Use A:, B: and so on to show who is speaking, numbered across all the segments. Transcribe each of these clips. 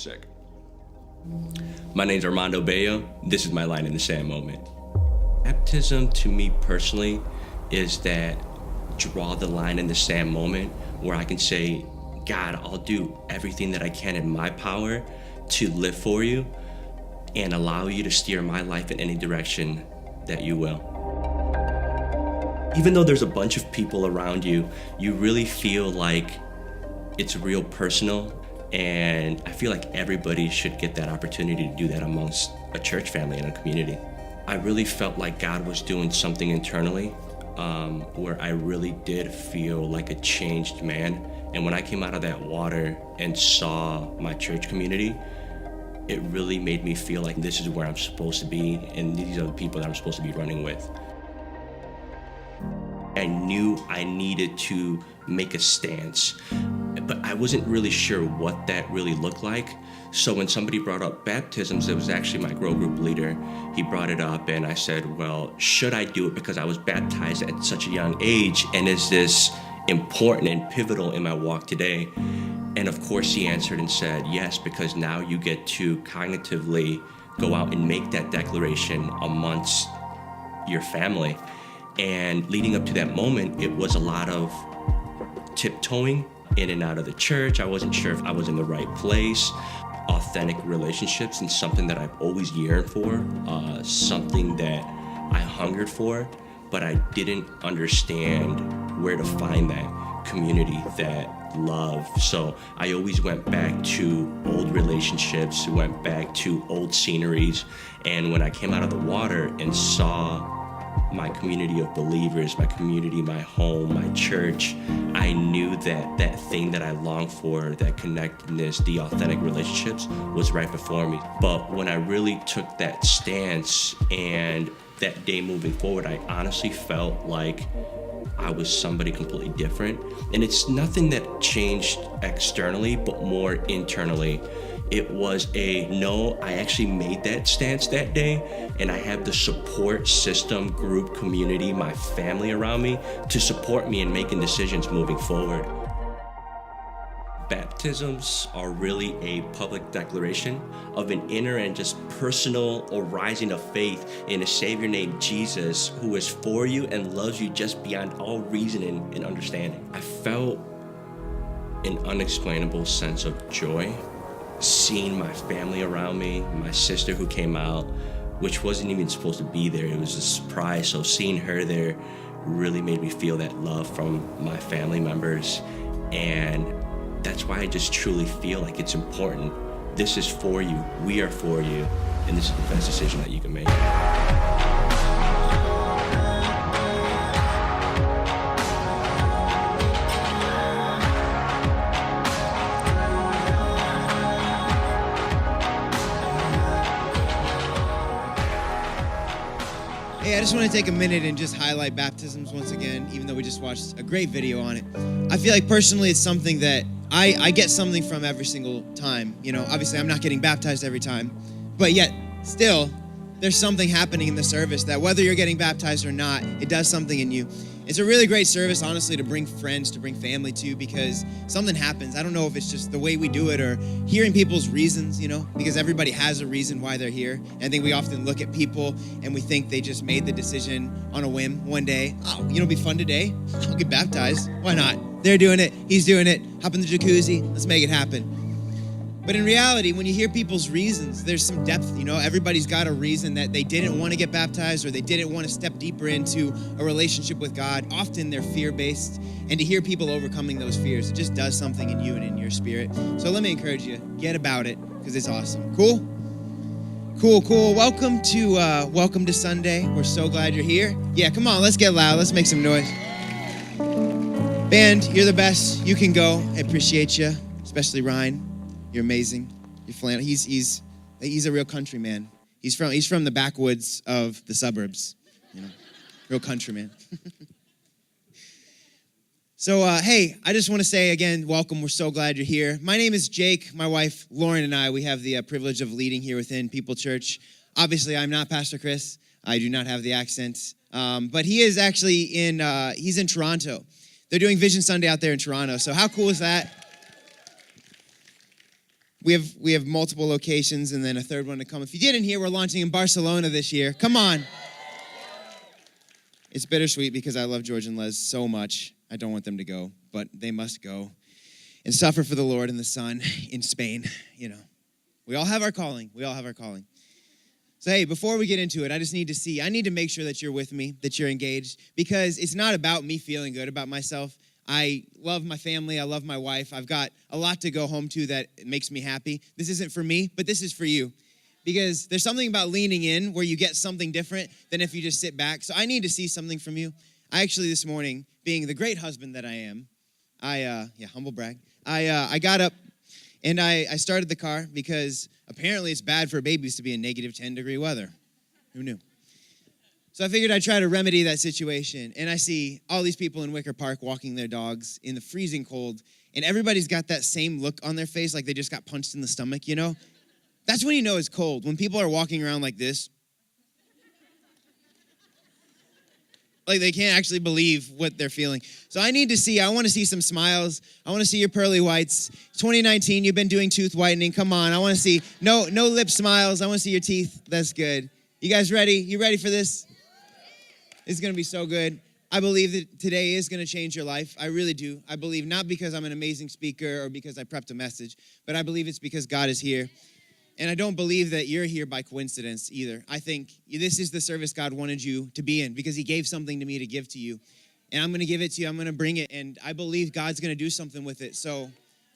A: Sick. My name's Armando Bello. This is my line in the sand moment. Baptism to me personally is that draw the line in the sand moment where I can say, God, I'll do everything that I can in my power to live for you and allow you to steer my life in any direction that you will. Even though there's a bunch of people around you, you really feel like it's real personal, and I feel like everybody should get that opportunity to do that amongst a church family and a community. I really felt like God was doing something internally where I really did feel like a changed man. And when I came out of that water and saw my church community, it really made me feel like this is where I'm supposed to be, and these are the people that I'm supposed to be running with. I knew I needed to make a stance, but I wasn't really sure what that really looked like. So when somebody brought up baptisms, it was actually my grow group leader. He brought it up and I said, well, should I do it because I was baptized at such a young age? And is this important and pivotal in my walk today? And of course he answered and said, yes, because now you get to cognitively go out and make that declaration amongst your family. And leading up to that moment, it was a lot of tiptoeing in and out of the church. I wasn't sure if I was in the right place. Authentic relationships, and something that I've always yearned for, something that I hungered for, but I didn't understand where to find that community, that love. So I always went back to old relationships, went back to old sceneries. And when I came out of the water and saw my community of believers, my community, my home, my church, I knew that that thing that I longed for, that connectedness, the authentic relationships, was right before me. But when I really took that stance and that day moving forward, I honestly felt like I was somebody completely different. And it's nothing that changed externally, but more internally. It was I actually made that stance that day, and I have the support system, group, community, my family around me to support me in making decisions moving forward. Baptisms are really a public declaration of an inner and just personal arising of faith in a Savior named Jesus, who is for you and loves you just beyond all reasoning and understanding. I felt an unexplainable sense of joy seeing my family around me, my sister who came out, which wasn't even supposed to be there. It was a surprise. So seeing her there really made me feel that love from my family members. And that's why I just truly feel like it's important. This is for you. We are for you. And this is the best decision that you can make.
B: Hey, I just want to take a minute and just highlight baptisms once again, even though we just watched a great video on it. I feel like personally it's something that I get something from every single time. You know, obviously I'm not getting baptized every time, but yet still there's something happening in the service that whether you're getting baptized or not, it does something in you. It's a really great service, honestly, to bring friends, to bring family to, because something happens. I don't know if it's just the way we do it or hearing people's reasons, you know, because everybody has a reason why they're here. And I think we often look at people and we think they just made the decision on a whim one day. Oh, you know, it'd be fun today. I'll get baptized. Why not? They're doing it. He's doing it. Hop in the jacuzzi. Let's make it happen. But in reality, when you hear people's reasons, there's some depth, you know. Everybody's got a reason that they didn't want to get baptized or they didn't want to step deeper into a relationship with God. Often they're fear-based, and to hear people overcoming those fears, it just does something in you and in your spirit. So let me encourage you, get about it, because it's awesome. Cool? Cool. Welcome to Sunday. We're so glad you're here. Yeah, come on, let's get loud. Let's make some noise. Band, you're the best. You can go. I appreciate you, especially Ryan. You're amazing. You're flannel. He's a real country man. He's from the backwoods of the suburbs, you know, real country man. So hey, I just want to say again, welcome. We're so glad you're here. My name is Jake. My wife Lauren and I, we have the privilege of leading here within People Church. Obviously, I'm not Pastor Chris. I do not have the accent, but he is actually he's in Toronto. They're doing Vision Sunday out there in Toronto. So how cool is that? We have multiple locations and then a third one to come. If you didn't hear, we're launching in Barcelona this year. Come on. It's bittersweet because I love George and Les so much. I don't want them to go, but they must go and suffer for the Lord and the Son in Spain. We all have our calling. So, hey, before we get into it, I need to make sure that you're with me, that you're engaged, because it's not about me feeling good about myself. I love my family. I love my wife. I've got a lot to go home to that makes me happy. This isn't for me, but this is for you. Because there's something about leaning in where you get something different than if you just sit back. So I need to see something from you. I actually this morning, being the great husband that I am, humble brag, I got up and I started the car because apparently it's bad for babies to be in negative 10-degree weather. Who knew? So I figured I'd try to remedy that situation. And I see all these people in Wicker Park walking their dogs in the freezing cold. And everybody's got that same look on their face like they just got punched in the stomach, That's when you know it's cold. When people are walking around like this. Like they can't actually believe what they're feeling. So I want to see some smiles. I want to see your pearly whites. 2019, you've been doing tooth whitening. Come on, I want to see no lip smiles. I want to see your teeth. That's good. You guys ready? You ready for this? It's going to be so good. I believe that today is going to change your life. I really do. I believe not because I'm an amazing speaker or because I prepped a message, but I believe it's because God is here. And I don't believe that you're here by coincidence either. I think this is the service God wanted you to be in because he gave something to me to give to you. And I'm going to give it to you. I'm going to bring it. And I believe God's going to do something with it. So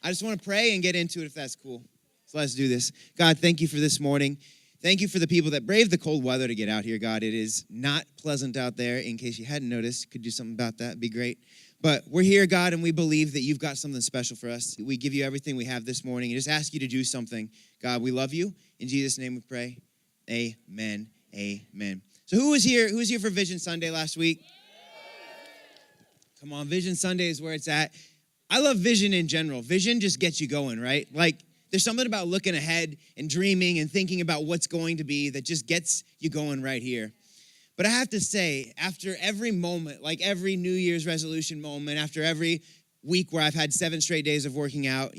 B: I just want to pray and get into it if that's cool. So let's do this. God, thank you for this morning. Thank you for the people that braved the cold weather to get out here, God. It is not pleasant out there. In case you hadn't noticed, could do something about that. It'd be great. But we're here, God, and we believe that you've got something special for us. We give you everything we have this morning and just ask you to do something. God, we love you. In Jesus' name we pray. Amen. Amen. So who was here for Vision Sunday last week? Come on, Vision Sunday is where it's at. I love vision in general. Vision just gets you going, right? Like, there's something about looking ahead and dreaming and thinking about what's going to be that just gets you going right here. But I have to say, after every moment, like every New Year's resolution moment, after every week where I've had 7 straight days of working out,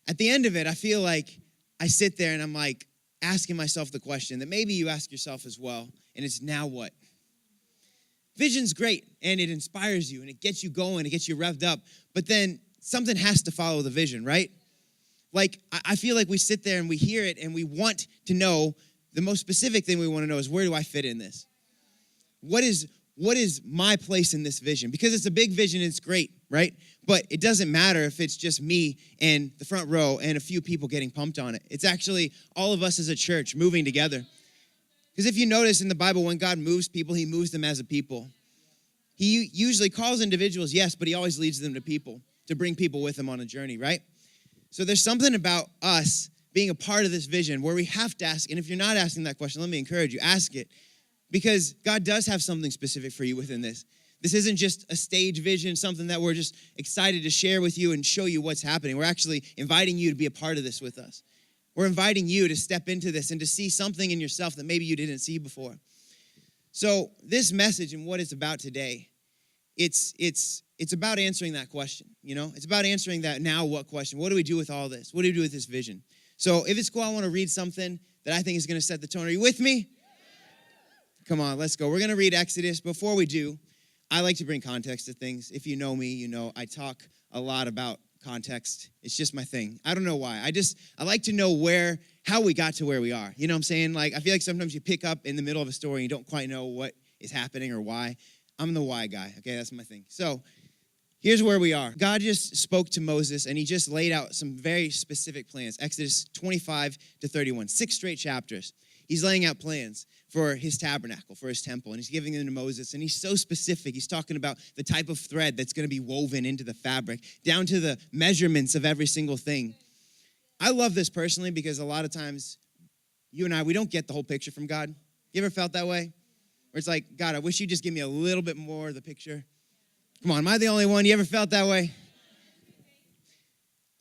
B: at the end of it, I feel like I sit there and I'm like asking myself the question that maybe you ask yourself as well, and it's now what? Vision's great, and it inspires you, and it gets you going, it gets you revved up, but then something has to follow the vision, right? Like, I feel like we sit there and we hear it and we want to know, the most specific thing we want to know is, where do I fit in this? What is my place in this vision? Because it's a big vision, it's great, right? But it doesn't matter if it's just me and the front row and a few people getting pumped on it. It's actually all of us as a church moving together. Because if you notice in the Bible, when God moves people, he moves them as a people. He usually calls individuals, yes, but he always leads them to people, to bring people with him on a journey, right? So there's something about us being a part of this vision where we have to ask, and if you're not asking that question, let me encourage you, ask it. Because God does have something specific for you within this. This isn't just a stage vision, something that we're just excited to share with you and show you what's happening. We're actually inviting you to be a part of this with us. We're inviting you to step into this and to see something in yourself that maybe you didn't see before. So this message and what it's about today, it's about answering that question, It's about answering that now what question. What do we do with all this? What do we do with this vision? So if it's cool, I want to read something that I think is going to set the tone. Are you with me? Come on, let's go. We're going to read Exodus. Before we do, I like to bring context to things. If you know me, you know I talk a lot about context. It's just my thing. I don't know why. I like to know how we got to where we are. You know what I'm saying? Like, I feel like sometimes you pick up in the middle of a story and you don't quite know what is happening or why. I'm the why guy, okay? That's my thing. So here's where we are. God just spoke to Moses, and he just laid out some very specific plans. Exodus 25 to 31, 6 straight chapters. He's laying out plans for his tabernacle, for his temple, and he's giving them to Moses, and he's so specific. He's talking about the type of thread that's going to be woven into the fabric, down to the measurements of every single thing. I love this personally because a lot of times, you and I, we don't get the whole picture from God. You ever felt that way? Where it's like, God, I wish you'd just give me a little bit more of the picture. Come on, am I the only one? You ever felt that way?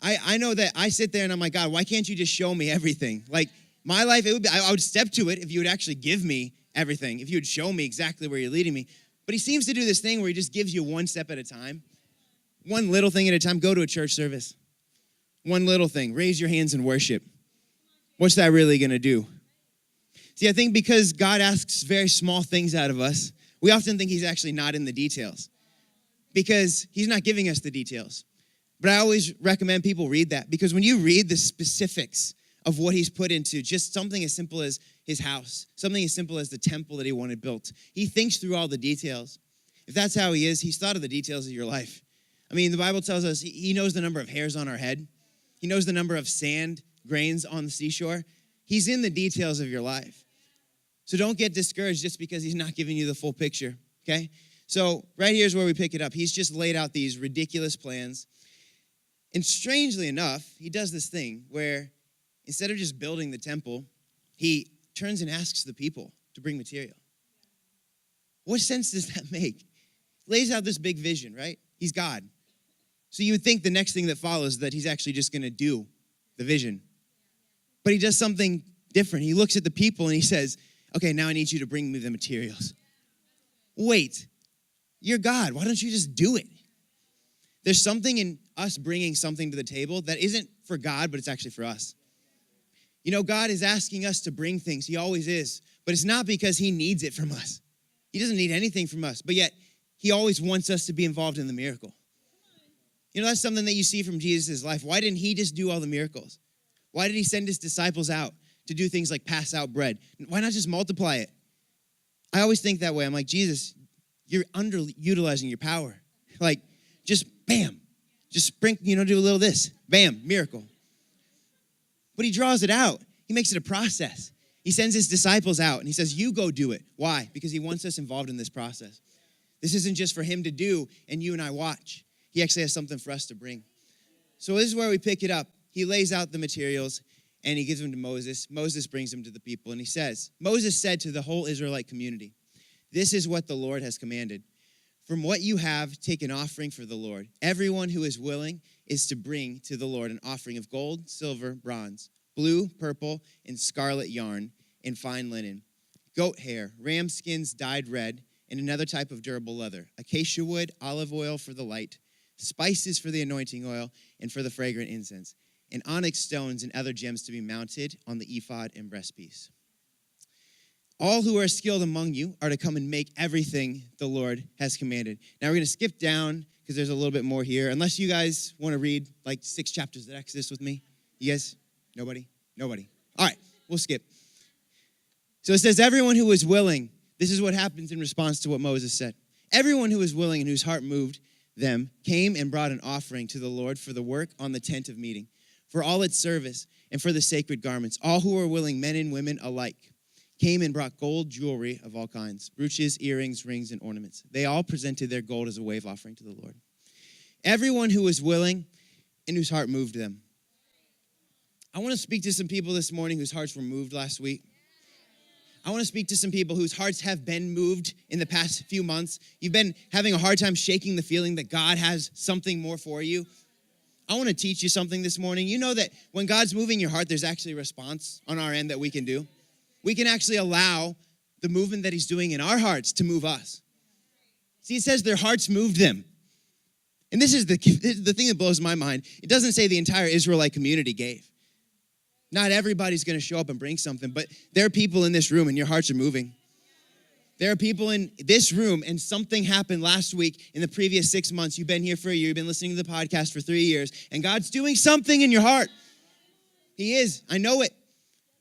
B: I know that I sit there and I'm like, God, why can't you just show me everything? Like, my life, I would step to it if you would actually give me everything, if you would show me exactly where you're leading me. But he seems to do this thing where he just gives you one step at a time, one little thing at a time. Go to a church service. One little thing, raise your hands in worship. What's that really going to do? See, I think because God asks very small things out of us, we often think he's actually not in the details because he's not giving us the details. But I always recommend people read that because when you read the specifics of what he's put into just something as simple as his house, something as simple as the temple that he wanted built, he thinks through all the details. If that's how he is, he's thought of the details of your life. I mean, the Bible tells us he knows the number of hairs on our head. He knows the number of sand grains on the seashore. He's in the details of your life. So don't get discouraged just because he's not giving you the full picture, okay? So right here's where we pick it up. He's just laid out these ridiculous plans. And strangely enough, he does this thing where instead of just building the temple, he turns and asks the people to bring material. What sense does that make? Lays out this big vision, right? He's God. So you would think the next thing that follows that he's actually just going to do the vision. But he does something different. He looks at the people and he says, okay, now I need you to bring me the materials. Wait, you're God. Why don't you just do it? There's something in us bringing something to the table that isn't for God, but it's actually for us. You know, God is asking us to bring things. He always is. But it's not because he needs it from us. He doesn't need anything from us. But yet, he always wants us to be involved in the miracle. You know, that's something that you see from Jesus' life. Why didn't he just do all the miracles? Why did he send his disciples out to do things like pass out bread? Why not just multiply it? I always think that way. I'm like, Jesus, you're underutilizing your power. Like, just bam. Just sprinkle, do a little this. Bam, miracle. But he draws it out. He makes it a process. He sends his disciples out and he says, you go do it. Why? Because he wants us involved in this process. This isn't just for him to do and you and I watch. He actually has something for us to bring. So this is where we pick it up. He lays out the materials and he gives them to Moses. Moses brings them to the people and he says, Moses said to the whole Israelite community, this is what the Lord has commanded. From what you have, take an offering for the Lord. Everyone who is willing is to bring to the Lord an offering of gold, silver, bronze, blue, purple, and scarlet yarn, and fine linen, goat hair, ram skins dyed red, and another type of durable leather, acacia wood, olive oil for the light, spices for the anointing oil, and for the fragrant incense, and onyx stones and other gems to be mounted on the ephod and breastpiece. All who are skilled among you are to come and make everything the Lord has commanded. Now we're going to skip down because there's a little bit more here. Unless you guys want to read like 6 chapters of Exodus with me. You guys? Nobody? All right, we'll skip. So it says, everyone who is willing, this is what happens in response to what Moses said. Everyone who is willing and whose heart moved them came and brought an offering to the Lord for the work on the tent of meeting, for all its service, and for the sacred garments. All who were willing, men and women alike, came and brought gold jewelry of all kinds, brooches, earrings, rings, and ornaments. They all presented their gold as a wave offering to the Lord. Everyone who was willing and whose heart moved them. I want to speak to some people this morning whose hearts were moved last week. I want to speak to some people whose hearts have been moved in the past few months. You've been having a hard time shaking the feeling that God has something more for you. I want to teach you something this morning. You know that when God's moving your heart, there's actually a response on our end that we can do. We can actually allow the movement that he's doing in our hearts to move us. See, it says their hearts moved them. And this is the thing that blows my mind. It doesn't say the entire Israelite community gave. Not everybody's going to show up and bring something, but there are people in this room and your hearts are moving. There are people in this room and something happened last week in the previous 6 months. You've been here for a year. You've been listening to the podcast for 3 years, and God's doing something in your heart. He is. I know it.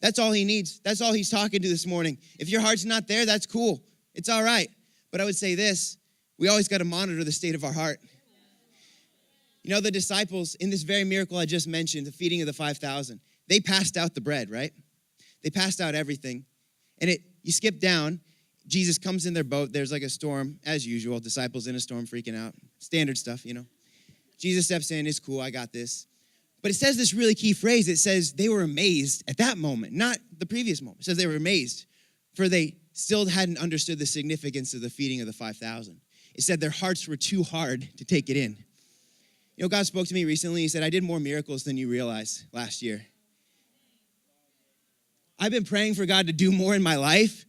B: That's all he needs. That's all he's talking to this morning. If your heart's not there, that's cool. It's all right. But I would say this, we always got to monitor the state of our heart. You know, the disciples in this very miracle I just mentioned, the feeding of the 5,000, they passed out the bread, right? They passed out everything. And you skip down, Jesus comes in their boat. There's like a storm, as usual. Disciples in a storm freaking out. Standard stuff, you know. Jesus steps in, it's cool, I got this. But it says this really key phrase. It says they were amazed at that moment, not the previous moment. It says they were amazed, for they still hadn't understood the significance of the feeding of the 5,000. It said their hearts were too hard to take it in. You know, God spoke to me recently. He said, I did more miracles than you realized last year. I've been praying for God to do more in my life,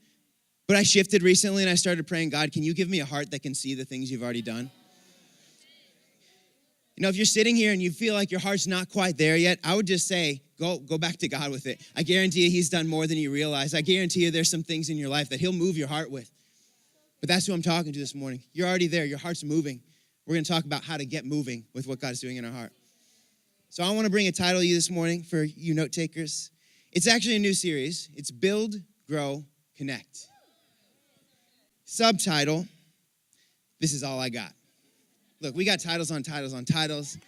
B: but I shifted recently and I started praying, God, can you give me a heart that can see the things you've already done? If you're sitting here and you feel like your heart's not quite there yet, I would just say, go back to God with it. I guarantee you he's done more than you realize. I guarantee you there's some things in your life that he'll move your heart with. But that's who I'm talking to this morning. You're already there. Your heart's moving. We're going to talk about how to get moving with what God's doing in our heart. So I want to bring a title to you this morning for you note takers. It's actually a new series. It's Build, Grow, Connect. Subtitle, This Is All I Got. Look, we got titles on titles on titles.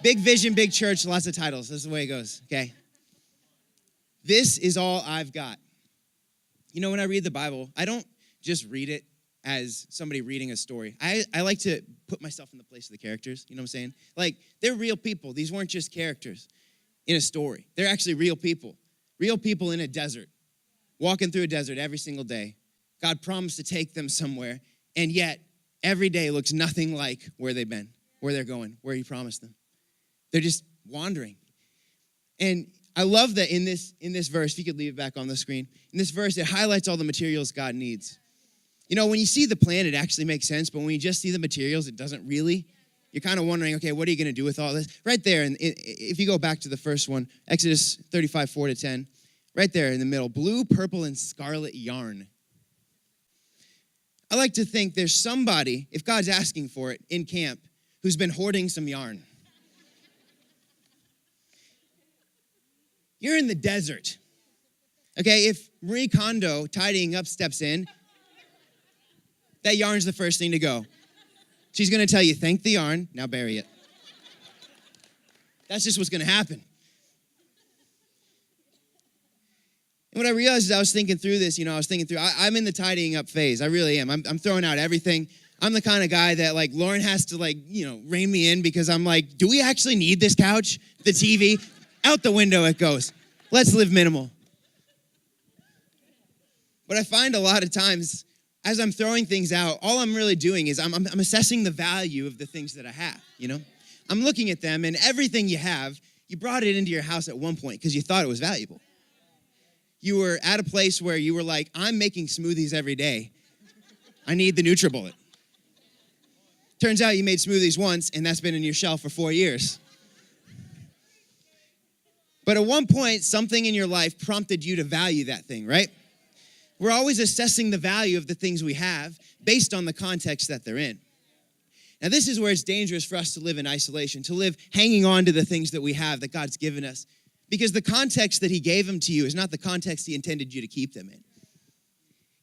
B: Big vision, big church, lots of titles. That's the way it goes, okay? This is all I've got. When I read the Bible, I don't just read it as somebody reading a story. I like to put myself in the place of the characters, you know what I'm saying? Like, they're real people. These weren't just characters in a story. They're actually real people in a desert, walking through a desert every single day. God promised to take them somewhere, and yet every day looks nothing like where they've been, where they're going, where he promised them. They're just wandering. And I love that in this verse, if you could leave it back on the screen, in this verse, it highlights all the materials God needs. When you see the plan, it actually makes sense, but when you just see the materials, it doesn't really. You're kind of wondering, okay, what are you going to do with all this? Right there, and if you go back to the first one, Exodus 35, 4-10, right there in the middle, blue, purple, and scarlet yarn. I like to think there's somebody, if God's asking for it, in camp, who's been hoarding some yarn. You're in the desert. Okay, if Marie Kondo tidying up steps in, that yarn's the first thing to go. She's going to tell you, thank the yarn, now bury it. That's just what's going to happen. And what I realized as I was thinking through this, I'm in the tidying up phase. I really am. I'm throwing out everything. I'm the kind of guy that, Lauren has to, rein me in because I'm like, do we actually need this couch? The TV? Out the window it goes. Let's live minimal. But I find a lot of times, as I'm throwing things out, all I'm really doing is I'm assessing the value of the things that I have, I'm looking at them, and everything you have, you brought it into your house at one point because you thought it was valuable. You were at a place where you were like, I'm making smoothies every day. I need the NutriBullet. Turns out you made smoothies once, and that's been in your shelf for 4 years. But at one point, something in your life prompted you to value that thing, right? We're always assessing the value of the things we have based on the context that they're in. Now, this is where it's dangerous for us to live in isolation, to live hanging on to the things that we have that God's given us. Because the context that he gave them to you is not the context he intended you to keep them in.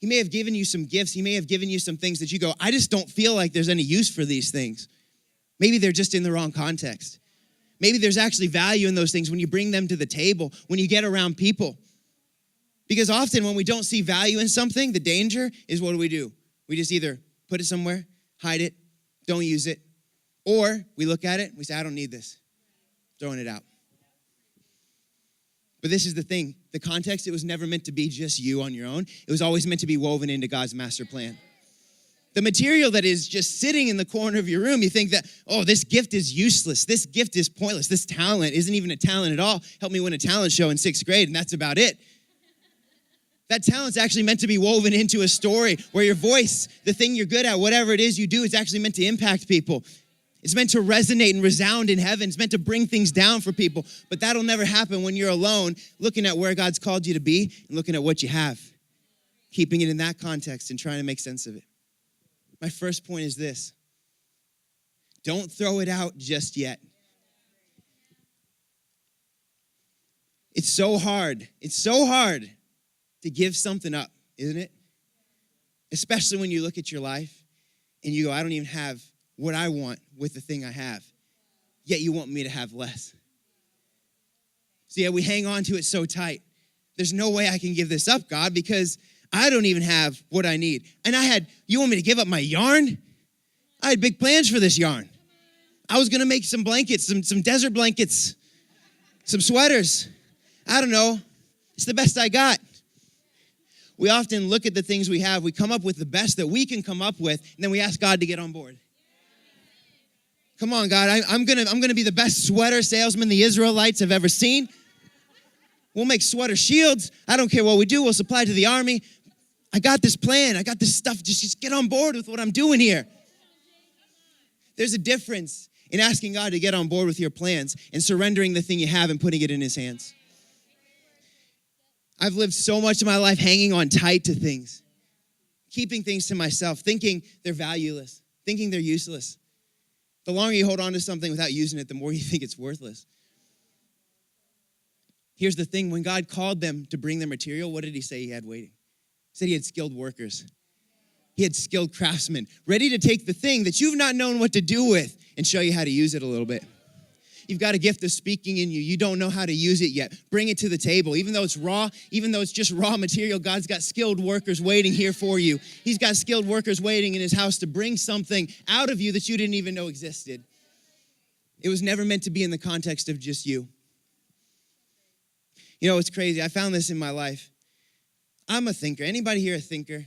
B: He may have given you some gifts. He may have given you some things that you go, I just don't feel like there's any use for these things. Maybe they're just in the wrong context. Maybe there's actually value in those things when you bring them to the table, when you get around people. Because often when we don't see value in something, the danger is what do? We just either put it somewhere, hide it, don't use it, or we look at it and we say, I don't need this. Throwing it out. But this is the thing. The context, it was never meant to be just you on your own. It was always meant to be woven into God's master plan. The material that is just sitting in the corner of your room, you think that, this gift is useless. This gift is pointless. This talent isn't even a talent at all. Helped me win a talent show in 6th grade, and that's about it. That talent's actually meant to be woven into a story where your voice, the thing you're good at, whatever it is you do, is actually meant to impact people. It's meant to resonate and resound in heaven. It's meant to bring things down for people. But that'll never happen when you're alone, looking at where God's called you to be and looking at what you have, keeping it in that context and trying to make sense of it. My first point is this. Don't throw it out just yet. It's so hard. It's so hard to give something up, isn't it? Especially when you look at your life and you go, I don't even have what I want with the thing I have, yet you want me to have less. So yeah, we hang on to it so tight. There's no way I can give this up, God, because I don't even have what I need. And you want me to give up my yarn? I had big plans for this yarn. I was gonna make some blankets, some desert blankets, some sweaters. I don't know. It's the best I got. We often look at the things we have, we come up with the best that we can come up with, and then we ask God to get on board. Come on, God, I'm gonna be the best sweater salesman the Israelites have ever seen. We'll make sweater shields. I don't care what we do. We'll supply to the army. I got this plan. I got this stuff. Just get on board with what I'm doing here. There's a difference in asking God to get on board with your plans and surrendering the thing you have and putting it in his hands. I've lived so much of my life hanging on tight to things, keeping things to myself, thinking they're valueless, thinking they're useless. The longer you hold on to something without using it, the more you think it's worthless. Here's the thing. When God called them to bring their material, what did he say he had waiting? He said he had skilled workers. He had skilled craftsmen ready to take the thing that you've not known what to do with and show you how to use it a little bit. You've got a gift of speaking in you. You don't know how to use it yet. Bring it to the table. Even though it's raw, even though it's just raw material, God's got skilled workers waiting here for you. He's got skilled workers waiting in his house to bring something out of you that you didn't even know existed. It was never meant to be in the context of just you. You know, it's crazy. I found this in my life. I'm a thinker. Anybody here a thinker?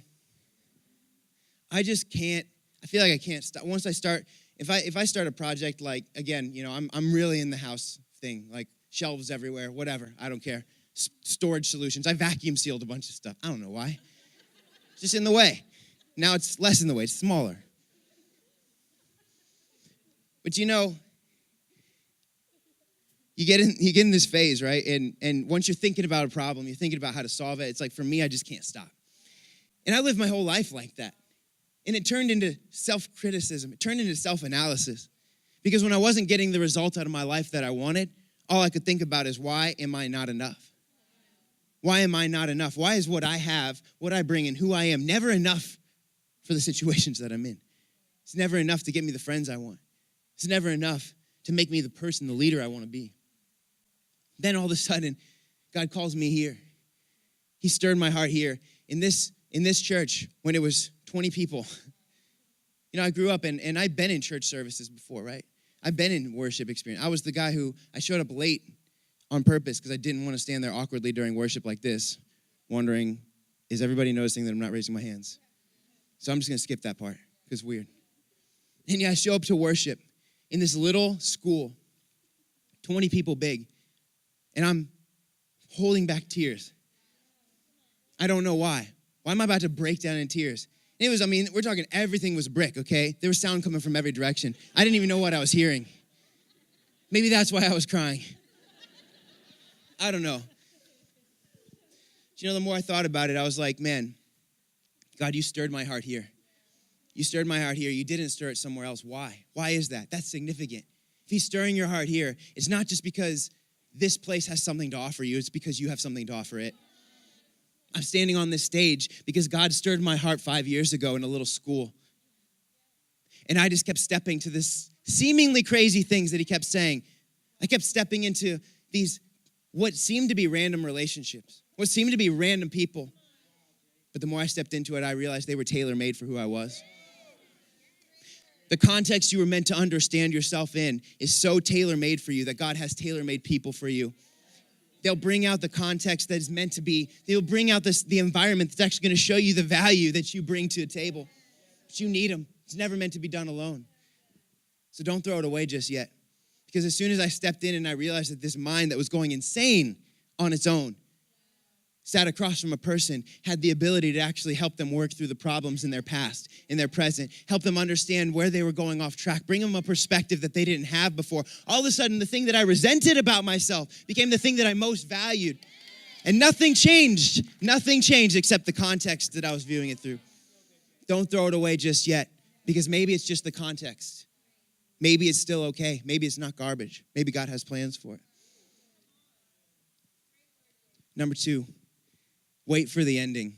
B: I just can't. I feel like I can't stop. Once I start, if I start a project, like, again, you know, I'm really in the house thing, like shelves everywhere, whatever. I don't care. Storage solutions. I vacuum sealed a bunch of stuff. I don't know why. It's just in the way. Now it's less in the way. It's smaller. But you know, you get in this phase, right? And once you're thinking about a problem, you're thinking about how to solve it. It's like, for me, I just can't stop. And I lived my whole life like that. And it turned into self-criticism. It turned into self-analysis. Because when I wasn't getting the results out of my life that I wanted, all I could think about is, why am I not enough? Why am I not enough? Why is what I have, what I bring, and who I am never enough for the situations that I'm in? It's never enough to get me the friends I want. It's never enough to make me the person, the leader I want to be. Then all of a sudden, God calls me here. He stirred my heart here. In this church, when it was 20 people. You know, I grew up and I've been in church services before, right? I've been in worship experience. I was the guy who, I showed up late on purpose because I didn't want to stand there awkwardly during worship like this, wondering, is everybody noticing that I'm not raising my hands? So I'm just going to skip that part because it's weird. And yeah, I show up to worship in this little school, 20 people big, and I'm holding back tears. I don't know why. Why am I about to break down in tears? It was, we're talking everything was brick, okay? There was sound coming from every direction. I didn't even know what I was hearing. Maybe that's why I was crying. I don't know. You know, the more I thought about it, I was like, man, God, you stirred my heart here. You stirred my heart here. You didn't stir it somewhere else. Why? Why is that? That's significant. If he's stirring your heart here, it's not just because this place has something to offer you. It's because you have something to offer it. I'm standing on this stage because God stirred my heart 5 years ago in a little school. And I just kept stepping to this seemingly crazy things that he kept saying. I kept stepping into these, what seemed to be random relationships, what seemed to be random people. But the more I stepped into it, I realized they were tailor-made for who I was. The context you were meant to understand yourself in is so tailor-made for you that God has tailor-made people for you. They'll bring out the context that is meant to be. They'll bring out the environment that's actually going to show you the value that you bring to a table. But you need them. It's never meant to be done alone. So don't throw it away just yet. Because as soon as I stepped in and I realized that this mind that was going insane on its own sat across from a person, had the ability to actually help them work through the problems in their past, in their present, help them understand where they were going off track, bring them a perspective that they didn't have before. All of a sudden, the thing that I resented about myself became the thing that I most valued. And nothing changed except the context that I was viewing it through. Don't throw it away just yet, because maybe it's just the context. Maybe it's still okay. Maybe it's not garbage. Maybe God has plans for it. Number 2. Wait for the ending.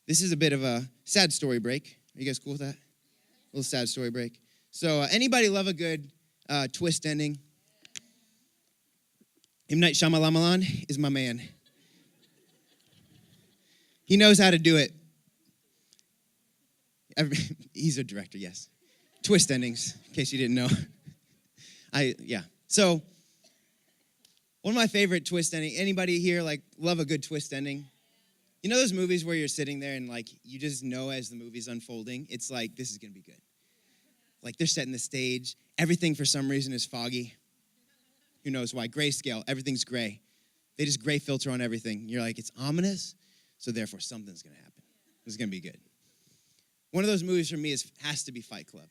B: This is a bit of a sad story break. Are you guys cool with that? A little sad story break. So anybody love a good twist ending? M. Night Shyamalan is my man. He knows how to do it. He's a director, yes. Twist endings, in case you didn't know. So one of my favorite twist ending, anybody here love a good twist ending? You know those movies where you're sitting there and you just know as the movie's unfolding, it's like, this is going to be good. Like they're setting the stage. Everything for some reason is foggy. Who knows why? Grayscale, everything's gray. They just gray filter on everything. You're like, it's ominous, so therefore something's going to happen. It's going to be good. One of those movies for me has to be Fight Club.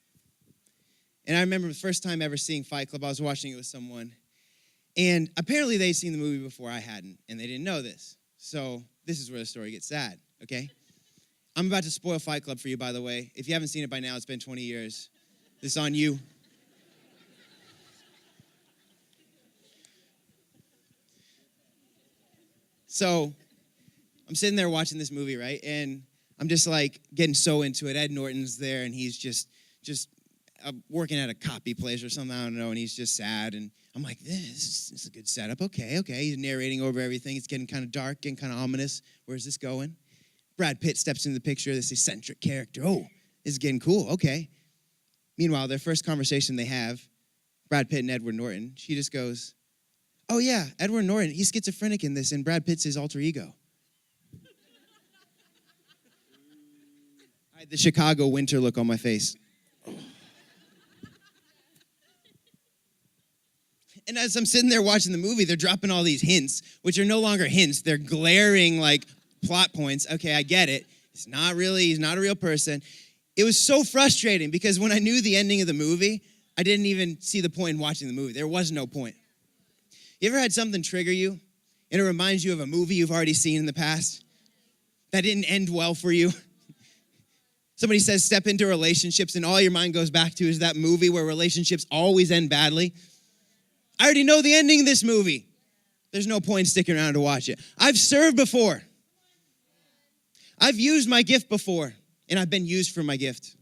B: And I remember the first time ever seeing Fight Club, I was watching it with someone. And apparently they'd seen the movie before I hadn't, and they didn't know this. So this is where the story gets sad, okay? I'm about to spoil Fight Club for you, by the way. If you haven't seen it by now, it's been 20 years. This is on you. So I'm sitting there watching this movie, right? And I'm just like getting so into it. Ed Norton's there, and he's just working at a copy place or something, I don't know, and he's just sad. And I'm like, this is a good setup. Okay. He's narrating over everything. It's getting kind of dark, getting kind of ominous. Where's this going? Brad Pitt steps into the picture, this eccentric character. Oh, this is getting cool. Okay. Meanwhile, their first conversation they have, Brad Pitt and Edward Norton, she just goes, oh, yeah, Edward Norton, he's schizophrenic in this, and Brad Pitt's his alter ego. I had the Chicago winter look on my face. And as I'm sitting there watching the movie, they're dropping all these hints, which are no longer hints. They're glaring, like, plot points. Okay, I get it. He's not a real person. It was so frustrating because when I knew the ending of the movie, I didn't even see the point in watching the movie. There was no point. You ever had something trigger you, and it reminds you of a movie you've already seen in the past that didn't end well for you? Somebody says step into relationships, and all your mind goes back to is that movie where relationships always end badly. I already know the ending of this movie. There's no point in sticking around to watch it. I've served before. I've used my gift before, and I've been used for my gift.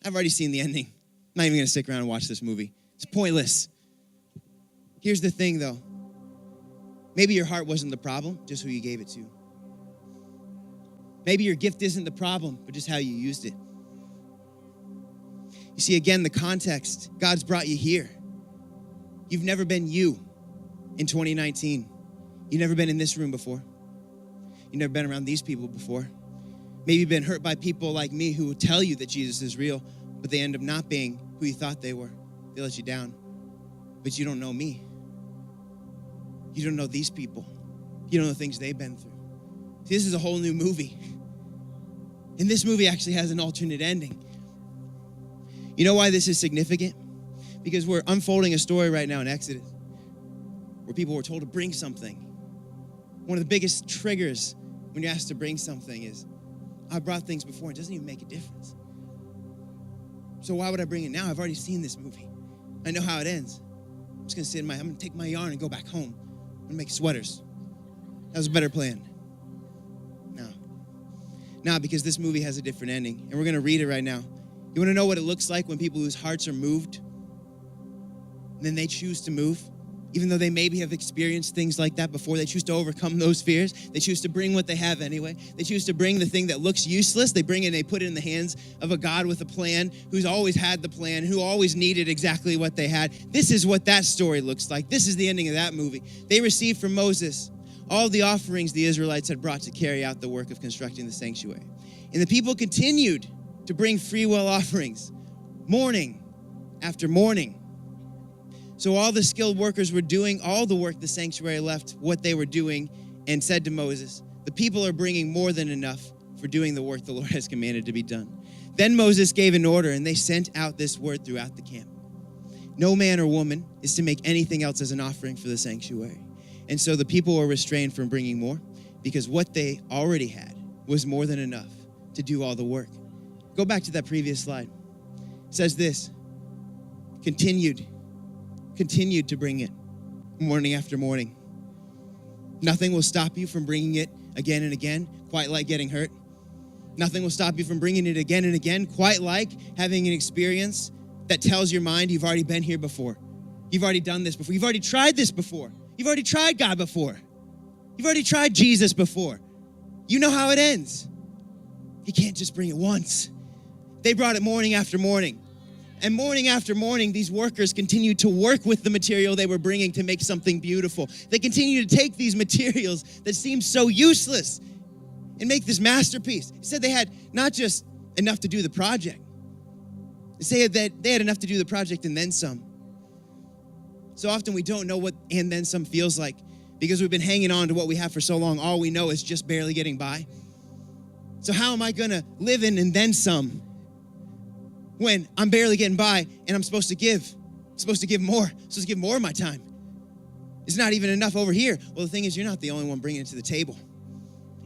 B: I've already seen the ending. I'm not even going to stick around and watch this movie. It's pointless. Here's the thing, though. Maybe your heart wasn't the problem, just who you gave it to. Maybe your gift isn't the problem, but just how you used it. You see, again, the context. God's brought you here. You've never been you in 2019. You've never been in this room before. You've never been around these people before. Maybe you've been hurt by people like me who will tell you that Jesus is real, but they end up not being who you thought they were. They let you down. But you don't know me. You don't know these people. You don't know the things they've been through. See, this is a whole new movie. And this movie actually has an alternate ending. You know why this is significant? Because we're unfolding a story right now in Exodus where people were told to bring something. One of the biggest triggers when you're asked to bring something is, I brought things before. It doesn't even make a difference. So why would I bring it now? I've already seen this movie. I know how it ends. I'm just going to I'm going to take my yarn and go back home. I'm going to make sweaters. That was a better plan. No, because this movie has a different ending. And we're going to read it right now. You want to know what it looks like when people whose hearts are moved? And then they choose to move? Even though they maybe have experienced things like that before, they choose to overcome those fears. They choose to bring what they have anyway. They choose to bring the thing that looks useless. They bring it and they put it in the hands of a God with a plan, who's always had the plan, who always needed exactly what they had. This is what that story looks like. This is the ending of that movie. They received from Moses all the offerings the Israelites had brought to carry out the work of constructing the sanctuary. And the people continued to bring free will offerings, morning after morning. So all the skilled workers were doing all the work the sanctuary left what they were doing and said to Moses, the people are bringing more than enough for doing the work the Lord has commanded to be done. Then Moses gave an order and they sent out this word throughout the camp. No man or woman is to make anything else as an offering for the sanctuary. And so the people were restrained from bringing more because what they already had was more than enough to do all the work. Go back to that previous slide. It says this, continued to bring it morning after morning. Nothing will stop you from bringing it again and again, quite like getting hurt. Nothing will stop you from bringing it again and again, quite like having an experience that tells your mind you've already been here before. You've already done this before. You've already tried this before. You've already tried God before. You've already tried Jesus before. You know how it ends. You can't just bring it once. They brought it morning after morning. And morning after morning, these workers continued to work with the material they were bringing to make something beautiful. They continued to take these materials that seemed so useless and make this masterpiece. He said they had not just enough to do the project. They said that they had enough to do the project and then some. So often we don't know what and then some feels like because we've been hanging on to what we have for so long. All we know is just barely getting by. So how am I going to live in and then some? when I'm barely getting by and I'm supposed to give more. I'm supposed to give more of my time. It's not even enough over here. Well, the thing is, you're not the only one bringing it to the table.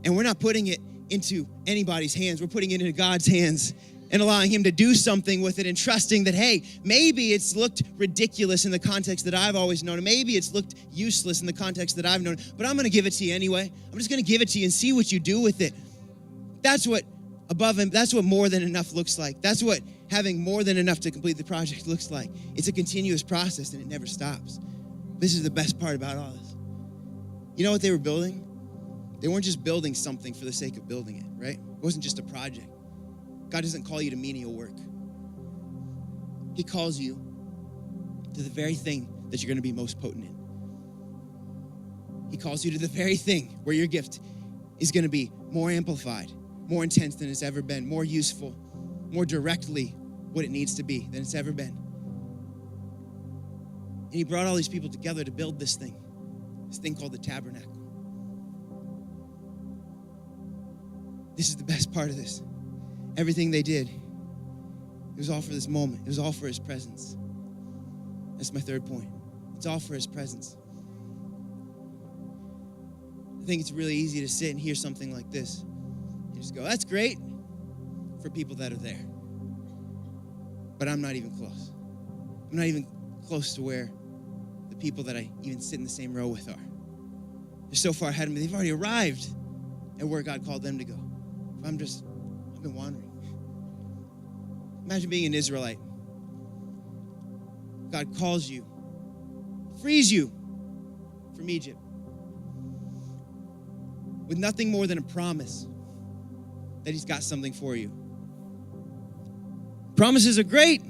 B: And we're not putting it into anybody's hands. We're putting it into God's hands and allowing him to do something with it and trusting that, hey, maybe it's looked ridiculous in the context that I've always known. And maybe it's looked useless in the context that I've known. But I'm going to give it to you anyway. I'm just going to give it to you and see what you do with it. That's what above him, that's what more than enough looks like. That's what having more than enough to complete the project looks like. It's a continuous process and it never stops. This is the best part about all this. You know what they were building? They weren't just building something for the sake of building it, right? It wasn't just a project. God doesn't call you to menial work. He calls you to the very thing that you're going to be most potent in. He calls you to the very thing where your gift is going to be more amplified, more intense than it's ever been, more useful, more directly what it needs to be than it's ever been. And he brought all these people together to build this thing called the tabernacle. This is the best part of this. Everything they did, it was all for this moment. It was all for his presence. That's my third point. It's all for his presence. I think it's really easy to sit and hear something like this. You just go, that's great for people that are there. But I'm not even close. I'm not even close to where the people that I even sit in the same row with are. They're so far ahead of me. They've already arrived at where God called them to go. I've been wandering. Imagine being an Israelite. God calls you, frees you from Egypt with nothing more than a promise that he's got something for you. Promises are great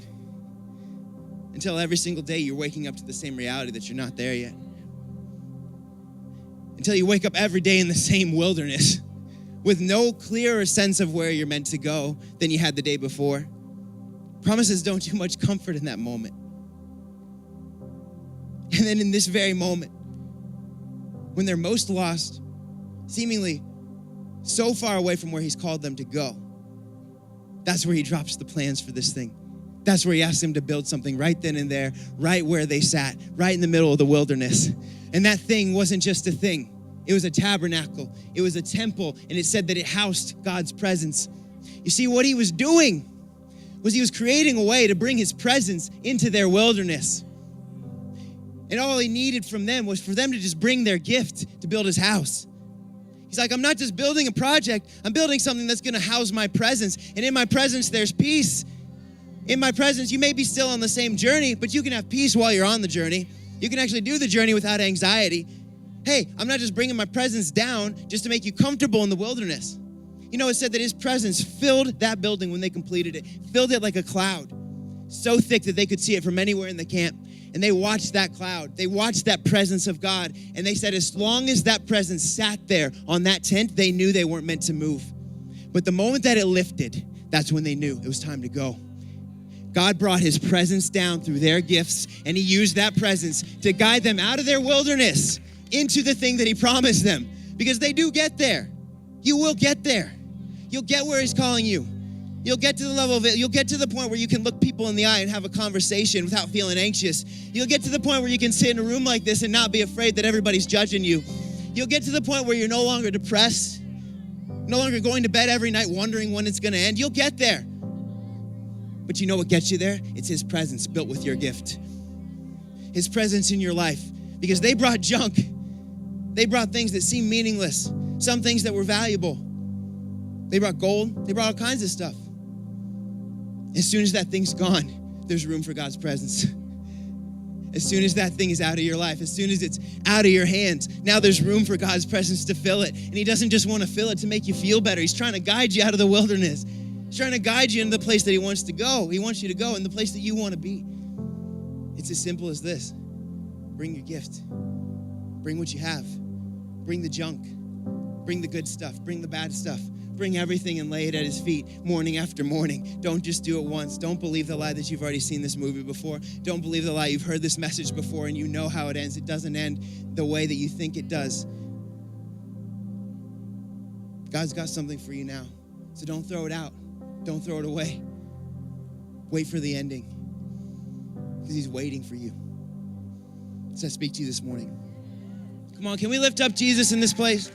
B: until every single day you're waking up to the same reality that you're not there yet. Until you wake up every day in the same wilderness with no clearer sense of where you're meant to go than you had the day before. Promises don't do much comfort in that moment. And then in this very moment, when they're most lost, seemingly so far away from where he's called them to go, that's where he drops the plans for this thing. That's where he asks them to build something right then and there, right where they sat, right in the middle of the wilderness. And that thing wasn't just a thing. It was a tabernacle. It was a temple, and it said that it housed God's presence. You see, what he was doing was he was creating a way to bring his presence into their wilderness. And all he needed from them was for them to just bring their gift to build his house. He's like, I'm not just building a project, I'm building something that's going to house my presence. And in my presence, there's peace. In my presence, you may be still on the same journey, but you can have peace while you're on the journey. You can actually do the journey without anxiety. Hey, I'm not just bringing my presence down just to make you comfortable in the wilderness. You know, it said that his presence filled that building when they completed it, filled it like a cloud, so thick that they could see it from anywhere in the camp. And they watched that cloud. They watched that presence of God. And they said as long as that presence sat there on that tent, they knew they weren't meant to move. But the moment that it lifted, that's when they knew it was time to go. God brought his presence down through their gifts, and he used that presence to guide them out of their wilderness into the thing that he promised them. Because they do get there. You will get there. You'll get where he's calling you. You'll get to the level of it. You'll get to the point where you can look people in the eye and have a conversation without feeling anxious. You'll get to the point where you can sit in a room like this and not be afraid that everybody's judging you. You'll get to the point where you're no longer depressed, no longer going to bed every night wondering when it's going to end. You'll get there. But you know what gets you there? It's his presence built with your gift. His presence in your life. Because they brought junk. They brought things that seemed meaningless. Some things that were valuable. They brought gold. They brought all kinds of stuff. As soon as that thing's gone, there's room for God's presence. As soon as that thing is out of your life, as soon as it's out of your hands, now there's room for God's presence to fill it. And he doesn't just want to fill it to make you feel better. He's trying to guide you out of the wilderness. He's trying to guide you into the place that he wants to go. He wants you to go in the place that you want to be. It's as simple as this. Bring your gift. Bring what you have. Bring the junk. Bring the good stuff. Bring the bad stuff. Bring everything and lay it at his feet morning after morning. Don't just do it once. Don't believe the lie that you've already seen this movie before. Don't believe the lie you've heard this message before and you know how it ends. It doesn't end the way that you think it does. God's got something for you now. So don't throw it out. Don't throw it away. Wait for the ending, because he's waiting for you. Does that speak to you this morning? Come on, can we lift up Jesus in this place?